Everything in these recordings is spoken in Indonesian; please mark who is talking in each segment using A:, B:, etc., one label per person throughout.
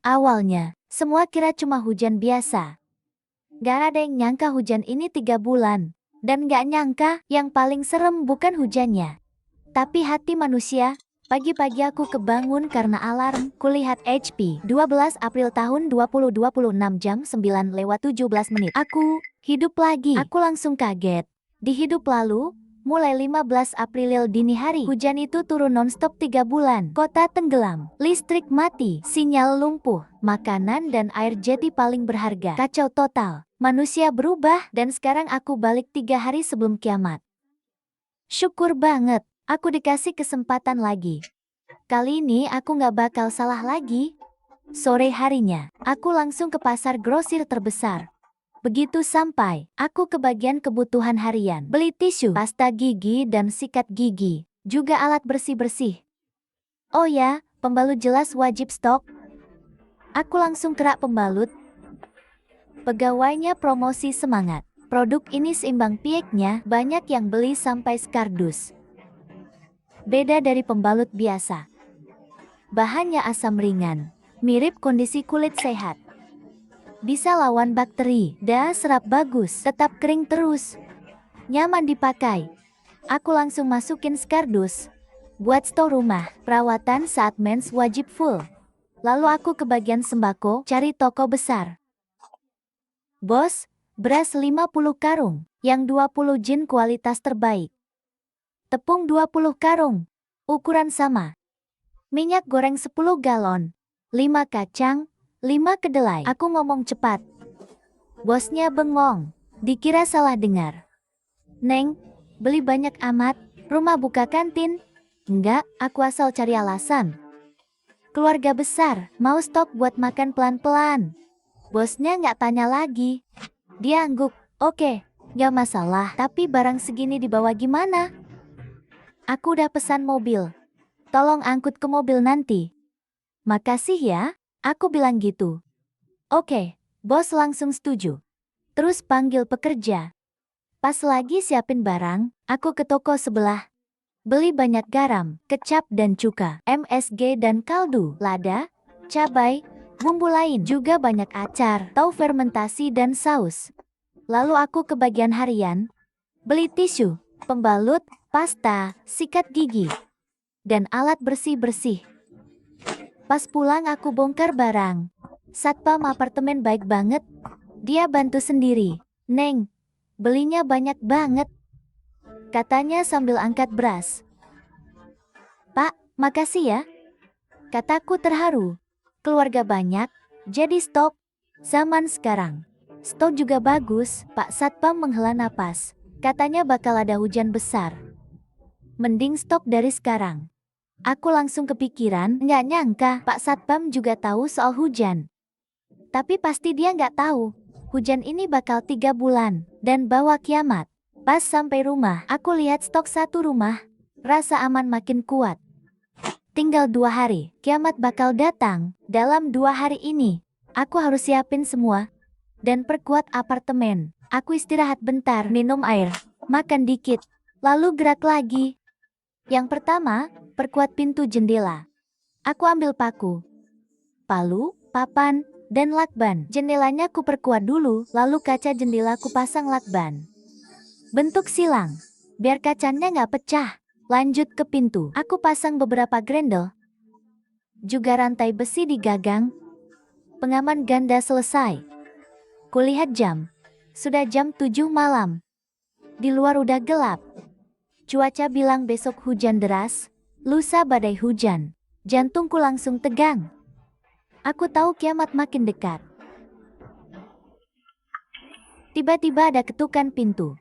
A: Awalnya, semua kira cuma hujan biasa. Gak ada yang nyangka hujan ini 3 bulan. Dan gak nyangka, yang paling serem bukan hujannya, tapi hati manusia. Pagi-pagi aku kebangun karena alarm. Kulihat HP, 12 April tahun 2026 jam 9:17. Aku hidup lagi. Aku langsung kaget. Di hidup lalu, mulai 15 April dini hari, hujan itu turun nonstop 3 bulan. Kota tenggelam, listrik mati, sinyal lumpuh, makanan dan air jadi paling berharga. Kacau total. Manusia berubah, dan sekarang aku balik 3 hari sebelum kiamat. Syukur banget, aku dikasih kesempatan lagi. Kali ini aku nggak bakal salah lagi. Sore harinya, aku langsung ke pasar grosir terbesar. Begitu sampai, aku ke bagian kebutuhan harian. Beli tisu, pasta gigi dan sikat gigi, juga alat bersih-bersih. Oh ya, pembalut jelas wajib stok. Aku langsung kerak pembalut. Pegawainya promosi semangat. Produk ini seimbang pieknya, banyak yang beli sampai skardus. Beda dari pembalut biasa. Bahannya asam ringan, mirip kondisi kulit sehat. Bisa lawan bakteri, dan serap bagus, tetap kering terus. Nyaman dipakai. Aku langsung masukin skardus. Buat stok rumah, perawatan saat mens wajib full. Lalu aku ke bagian sembako, cari toko besar. Bos, beras 50 karung, yang 20 jin kualitas terbaik. Tepung 20 karung, ukuran sama. Minyak goreng 10 galon, 5 kacang, 5 kedelai. Aku ngomong cepat. Bosnya bengong, dikira salah dengar. Neng, beli banyak amat, rumah buka kantin? Enggak, aku asal cari alasan. Keluarga besar, mau stok buat makan pelan-pelan. Bosnya nggak tanya lagi. Dia angguk, oke, nggak masalah, tapi barang segini dibawa gimana? Aku udah pesan mobil. Tolong angkut ke mobil nanti. Makasih ya, aku bilang gitu. Oke, bos langsung setuju. Terus panggil pekerja. Pas lagi siapin barang, aku ke toko sebelah. Beli banyak garam, kecap dan cuka, MSG dan kaldu, lada, cabai, bumbu lain, juga banyak acar, tahu fermentasi dan saus. Lalu aku ke bagian harian, beli tisu, pembalut, pasta, sikat gigi, dan alat bersih-bersih. Pas pulang aku bongkar barang. Satpam apartemen baik banget. Dia bantu sendiri. Neng, belinya banyak banget, katanya sambil angkat beras. Pak, makasih ya, kataku terharu. Keluarga banyak, jadi stok. Zaman sekarang, stok juga bagus. Pak Satpam menghela napas. Katanya bakal ada hujan besar. Mending stok dari sekarang. Aku langsung kepikiran, nggak nyangka Pak Satpam juga tahu soal hujan. Tapi pasti dia nggak tahu, hujan ini bakal 3 bulan, dan bawa kiamat. Pas sampai rumah, aku lihat stok satu rumah. Rasa aman makin kuat. Tinggal 2 hari, kiamat bakal datang. Dalam 2 hari ini, aku harus siapin semua. Dan perkuat apartemen. Aku istirahat bentar, minum air, makan dikit, lalu gerak lagi. Yang pertama, perkuat pintu jendela. Aku ambil paku, palu, papan, dan lakban. Jendelanya ku perkuat dulu, lalu kaca jendela ku pasang lakban. Bentuk silang, biar kacanya nggak pecah. Lanjut ke pintu, aku pasang beberapa grendel. Juga rantai besi di gagang. Pengaman ganda selesai. Kulihat jam, sudah jam 7 malam. Di luar udah gelap. Cuaca bilang besok hujan deras, lusa badai hujan. Jantungku langsung tegang. Aku tahu kiamat makin dekat. Tiba-tiba ada ketukan pintu.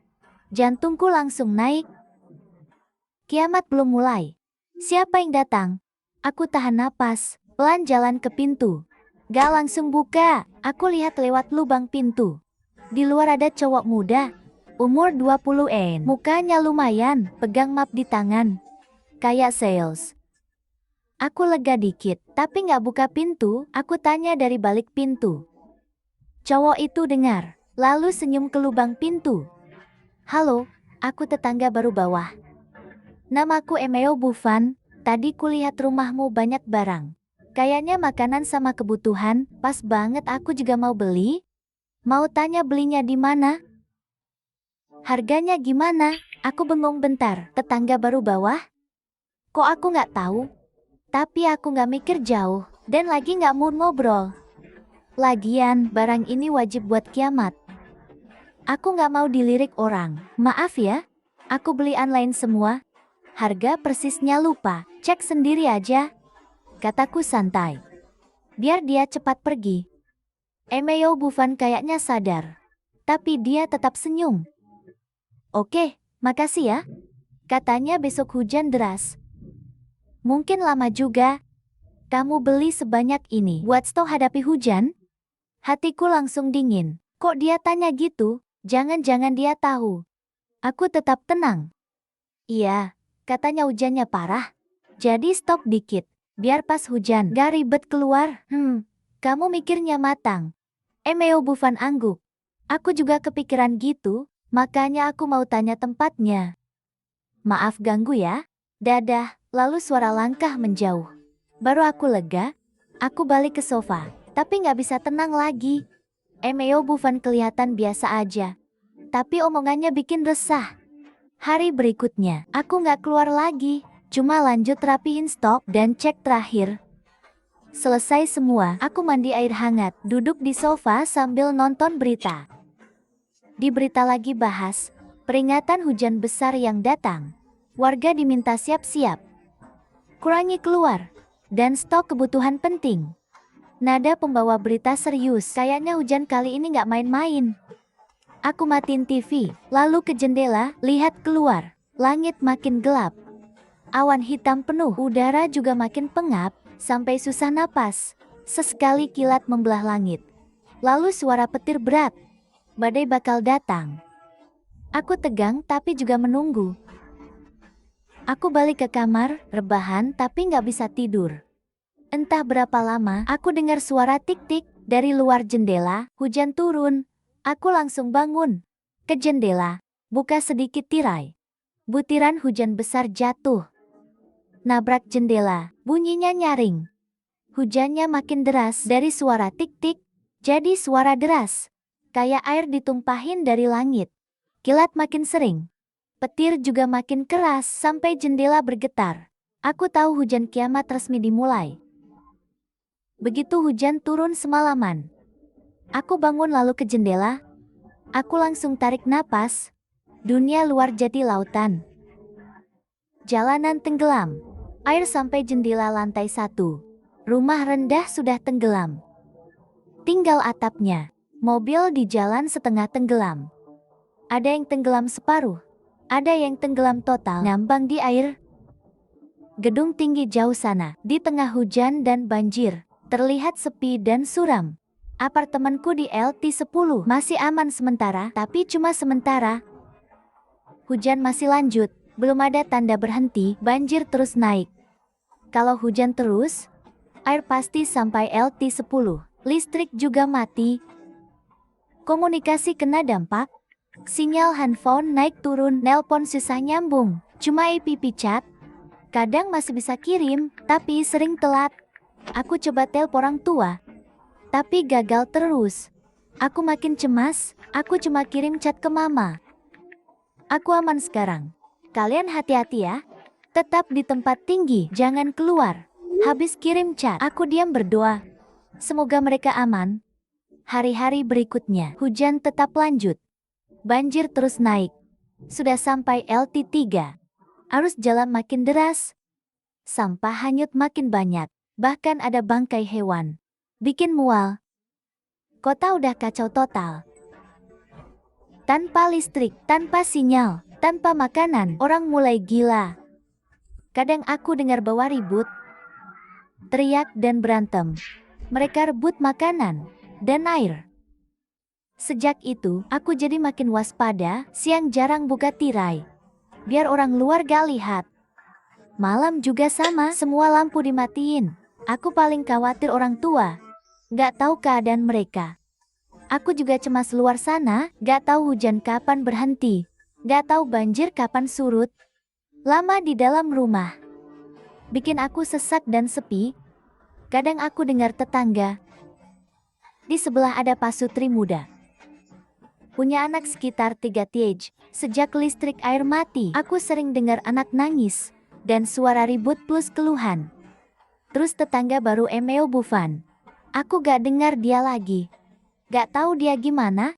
A: Jantungku langsung naik. Kiamat belum mulai. Siapa yang datang? Aku tahan napas, pelan jalan ke pintu. Gak langsung buka. Aku lihat lewat lubang pintu. Di luar ada cowok muda, umur 20-an. Mukanya lumayan, pegang map di tangan. Kayak sales. Aku lega dikit, tapi gak buka pintu. Aku tanya dari balik pintu. Cowok itu dengar, lalu senyum ke lubang pintu. Halo, aku tetangga baru bawah. Namaku Emeo Bufan, tadi kulihat rumahmu banyak barang. Kayaknya makanan sama kebutuhan, pas banget aku juga mau beli. Mau tanya belinya di mana? Harganya gimana? Aku bengong bentar. Tetangga baru bawah? Kok aku nggak tahu? Tapi aku nggak mikir jauh, dan lagi nggak mau ngobrol. Lagian, barang ini wajib buat kiamat. Aku nggak mau dilirik orang. Maaf ya, aku beli online semua. Harga persisnya lupa, cek sendiri aja. Kataku santai. Biar dia cepat pergi. Emeo Bufan kayaknya sadar. Tapi dia tetap senyum. Oke, makasih ya. Katanya besok hujan deras. Mungkin lama juga. Kamu beli sebanyak ini buat stok hadapi hujan? Hatiku langsung dingin. Kok dia tanya gitu? Jangan-jangan dia tahu. Aku tetap tenang. Iya, katanya hujannya parah. Jadi stok dikit. Biar pas hujan gak ribet keluar. Kamu mikirnya matang. Emeo Bufan angguk. Aku juga kepikiran gitu. Makanya aku mau tanya tempatnya. Maaf ganggu ya. Dadah, lalu suara langkah menjauh. Baru aku lega. Aku balik ke sofa, tapi nggak bisa tenang lagi. Emeo Bufan kelihatan biasa aja. Tapi omongannya bikin resah. Hari berikutnya, aku nggak keluar lagi. Cuma lanjut rapihin stok dan cek terakhir. Selesai semua, aku mandi air hangat, duduk di sofa sambil nonton berita. Di berita lagi bahas, peringatan hujan besar yang datang. Warga diminta siap-siap. Kurangi keluar. Dan stok kebutuhan penting. Nada pembawa berita serius, kayaknya hujan kali ini nggak main-main. Aku matiin TV, lalu ke jendela, lihat keluar. Langit makin gelap. Awan hitam penuh, udara juga makin pengap, sampai susah napas. Sesekali kilat membelah langit. Lalu suara petir berat. Badai bakal datang. Aku tegang tapi juga menunggu. Aku balik ke kamar, rebahan tapi nggak bisa tidur. Entah berapa lama, aku dengar suara tik-tik dari luar jendela, hujan turun. Aku langsung bangun. Ke jendela, buka sedikit tirai. Butiran hujan besar jatuh. Nabrak jendela, bunyinya nyaring. Hujannya makin deras dari suara tik-tik, jadi suara deras. Kayak air ditumpahin dari langit. Kilat makin sering. Petir juga makin keras sampai jendela bergetar. Aku tahu hujan kiamat resmi dimulai. Begitu hujan turun semalaman. Aku bangun lalu ke jendela. Aku langsung tarik napas. Dunia luar jadi lautan. Jalanan tenggelam. Air sampai jendela lantai 1. Rumah rendah sudah tenggelam. Tinggal atapnya. Mobil di jalan setengah tenggelam. Ada yang tenggelam separuh. Ada yang tenggelam total, ngambang di air. Gedung tinggi jauh sana, di tengah hujan dan banjir, terlihat sepi dan suram. Apartemenku di LT10 masih aman sementara, tapi cuma sementara. Hujan masih lanjut, belum ada tanda berhenti, banjir terus naik. Kalau hujan terus, air pasti sampai LT10. Listrik juga mati. Komunikasi kena dampak. Sinyal handphone naik turun, nelpon susah nyambung. Cuma app chat. Kadang masih bisa kirim, tapi sering telat. Aku coba telepon orang tua, tapi gagal terus. Aku makin cemas, aku cuma kirim chat ke mama. Aku aman sekarang. Kalian hati-hati ya. Tetap di tempat tinggi, jangan keluar. Habis kirim chat, aku diam berdoa. Semoga mereka aman. Hari-hari berikutnya, hujan tetap lanjut. Banjir terus naik. Sudah sampai LT3. Arus jalan makin deras. Sampah hanyut makin banyak. Bahkan ada bangkai hewan. Bikin mual. Kota udah kacau total. Tanpa listrik, tanpa sinyal, tanpa makanan, orang mulai gila. Kadang aku dengar bawa ribut, teriak dan berantem. Mereka rebut makanan dan air. Sejak itu, aku jadi makin waspada, siang jarang buka tirai. Biar orang luar gak lihat. Malam juga sama, semua lampu dimatiin. Aku paling khawatir orang tua. Gak tahu keadaan mereka. Aku juga cemas luar sana, gak tahu hujan kapan berhenti. Gak tahu banjir kapan surut. Lama di dalam rumah bikin aku sesak dan sepi. Kadang aku dengar tetangga. Di sebelah ada pasutri muda. Punya anak sekitar 3 tahun. Sejak listrik air mati, aku sering dengar anak nangis. Dan suara ribut plus keluhan. Terus tetangga baru Emeo Bufan. Aku gak dengar dia lagi. Gak tahu dia gimana.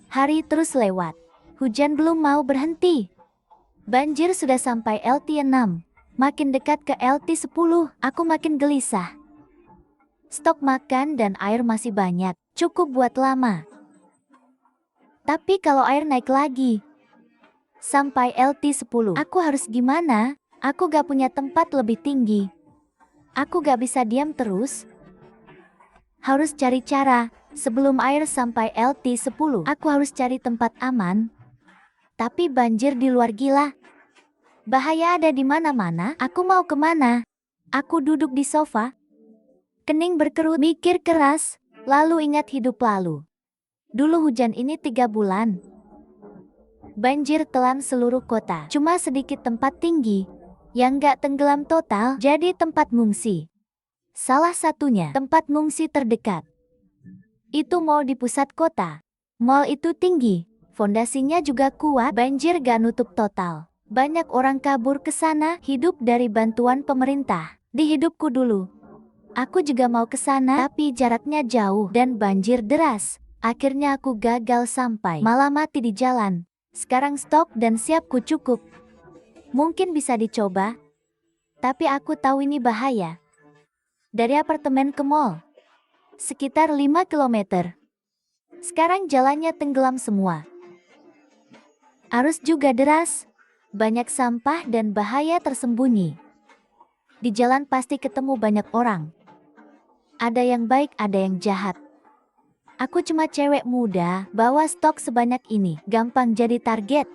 A: Hari terus lewat. Hujan belum mau berhenti. Banjir sudah sampai LT6. Makin dekat ke LT10, aku makin gelisah. Stok makan dan air masih banyak, cukup buat lama. Tapi kalau air naik lagi, sampai LT10, aku harus gimana? Aku gak punya tempat lebih tinggi. Aku gak bisa diam terus. Harus cari cara. Sebelum air sampai LT10, aku harus cari tempat aman. Tapi banjir di luar gila. Bahaya ada di mana-mana. Aku mau kemana? Aku duduk di sofa. Kening berkerut, mikir keras. Lalu ingat hidup lalu. Dulu hujan ini 3 bulan. Banjir telan seluruh kota. Cuma sedikit tempat tinggi yang gak tenggelam total jadi tempat ngungsi. Salah satunya tempat ngungsi terdekat. Itu mall di pusat kota. Mall itu tinggi, fondasinya juga kuat, banjir gak nutup total. Banyak orang kabur ke sana, hidup dari bantuan pemerintah. Di hidupku dulu, aku juga mau ke sana, tapi jaraknya jauh dan banjir deras. Akhirnya aku gagal sampai, malah mati di jalan. Sekarang stok dan siapku cukup. Mungkin bisa dicoba, tapi aku tahu ini bahaya. Dari apartemen ke mall, sekitar 5 km. Sekarang jalannya tenggelam semua. Arus juga deras, banyak sampah dan bahaya tersembunyi. Di jalan pasti ketemu banyak orang. Ada yang baik, ada yang jahat. Aku cuma cewek muda, bawa stok sebanyak ini, gampang jadi target.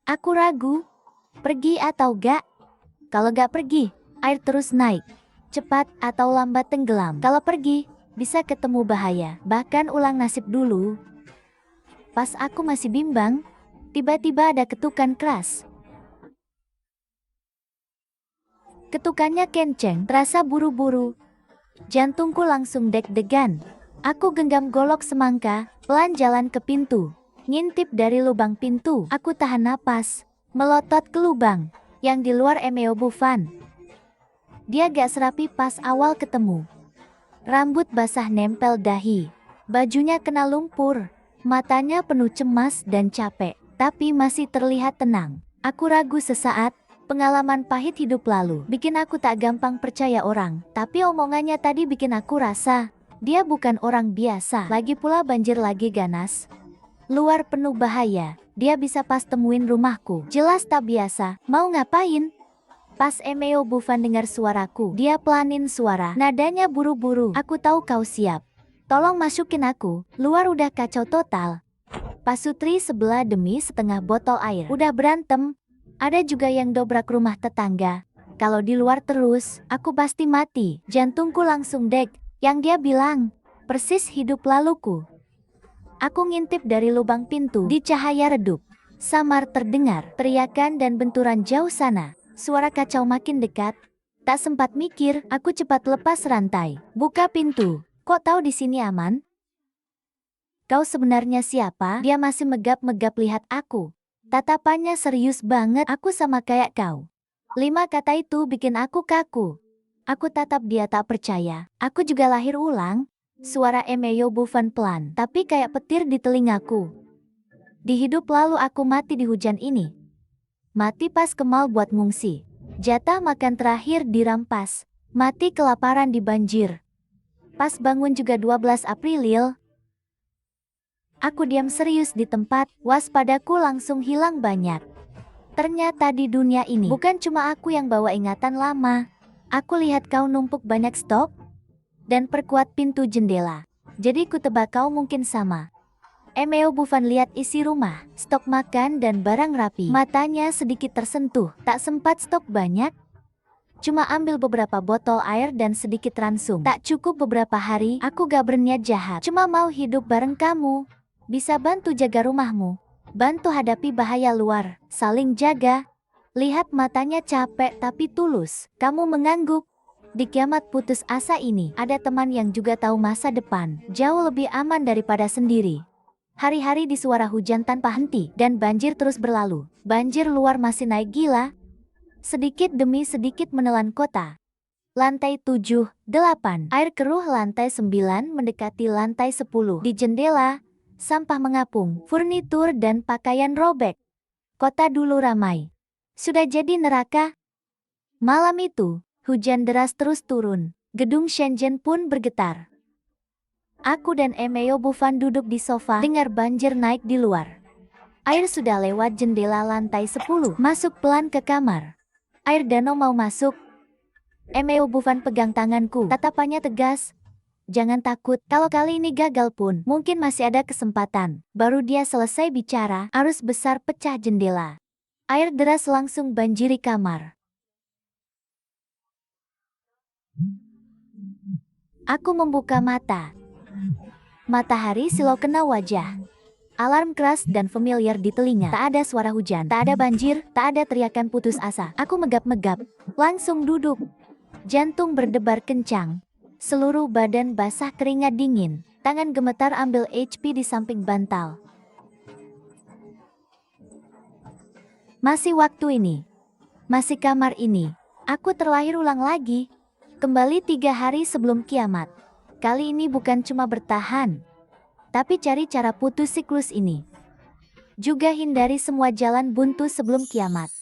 A: Aku ragu, pergi atau gak? Kalau gak pergi, air terus naik. Cepat atau lambat tenggelam. Kalau pergi, bisa ketemu bahaya. Bahkan ulang nasib dulu. Pas aku masih bimbang, tiba-tiba ada ketukan keras. Ketukannya kenceng, terasa buru-buru. Jantungku langsung deg-degan. Aku genggam golok semangka, pelan jalan ke pintu. Ngintip dari lubang pintu, aku tahan napas. Melotot ke lubang, yang di luar Emeo Bufan. Dia gak serapi pas awal ketemu. Rambut basah nempel dahi. Bajunya kena lumpur. Matanya penuh cemas dan capek, tapi masih terlihat tenang. Aku ragu sesaat. Pengalaman pahit hidup lalu bikin aku tak gampang percaya orang. Tapi omongannya tadi bikin aku rasa dia bukan orang biasa. Lagi pula banjir lagi ganas. Luar penuh bahaya. Dia bisa pas temuin rumahku. Jelas tak biasa. Mau ngapain? Pas Emeo Bufan dengar suaraku, dia pelanin suara. Nadanya buru-buru. Aku tahu kau siap. Tolong masukin aku. Luar udah kacau total. Pasutri sebelah demi setengah botol air. Udah berantem. Ada juga yang dobrak rumah tetangga. Kalau di luar terus, aku pasti mati. Jantungku langsung deg. Yang dia bilang, persis hidup laluku. Aku ngintip dari lubang pintu. Di cahaya redup, samar terdengar teriakan dan benturan jauh sana. Suara kacau makin dekat. Tak sempat mikir, aku cepat lepas rantai. Buka pintu. Kok tahu di sini aman? Kau sebenarnya siapa? Dia masih megap-megap lihat aku. Tatapannya serius banget. Aku sama kayak kau. 5 kata itu bikin aku kaku. Aku tatap dia tak percaya. Aku juga lahir ulang. Suara Emeo Bufan pelan, tapi kayak petir di telingaku. Di hidup lalu aku mati di hujan ini. Mati pas ke mall buat ngungsi. Jatah makan terakhir dirampas. Mati kelaparan di banjir. Pas bangun juga 12 April. Aku diam serius di tempat, waspadaku langsung hilang banyak. Ternyata di dunia ini, bukan cuma aku yang bawa ingatan lama. Aku lihat kau numpuk banyak stok dan perkuat pintu jendela. Jadi ku tebak kau mungkin sama. Emeo Bufan lihat isi rumah, stok makan dan barang rapi. Matanya sedikit tersentuh, tak sempat stok banyak. Cuma ambil beberapa botol air dan sedikit ransum. Tak cukup beberapa hari, aku gak berniat jahat. Cuma mau hidup bareng kamu. Bisa bantu jaga rumahmu. Bantu hadapi bahaya luar, saling jaga. Lihat matanya capek tapi tulus. Kamu mengangguk. Di kiamat putus asa ini, ada teman yang juga tahu masa depan, jauh lebih aman daripada sendiri. Hari-hari di suara hujan tanpa henti, dan banjir terus berlalu. Banjir luar masih naik gila. Sedikit demi sedikit menelan kota. Lantai 7, 8. Air keruh lantai 9 mendekati lantai 10. Di jendela, sampah mengapung, furnitur dan pakaian robek. Kota dulu ramai. Sudah jadi neraka. Malam itu, hujan deras terus turun. Gedung Shenzhen pun bergetar. Aku dan Emeo Bufan duduk di sofa, dengar banjir naik di luar. Air sudah lewat jendela lantai 10, masuk pelan ke kamar. Air danau mau masuk. Emeo Bufan pegang tanganku, tatapannya tegas. Jangan takut, kalau kali ini gagal pun, mungkin masih ada kesempatan. Baru dia selesai bicara, arus besar pecah jendela. Air deras langsung banjiri kamar. Aku membuka mata. Matahari silau kena wajah. Alarm keras dan familiar di telinga. Tak ada suara hujan, tak ada banjir, tak ada teriakan putus asa. Aku megap-megap, langsung duduk. Jantung berdebar kencang. Seluruh badan basah keringat dingin. Tangan gemetar ambil HP di samping bantal. Masih waktu ini. Masih kamar ini. Aku terlahir ulang lagi. Kembali 3 hari sebelum kiamat. Kali ini bukan cuma bertahan, tapi cari cara putus siklus ini. Juga hindari semua jalan buntu sebelum kiamat.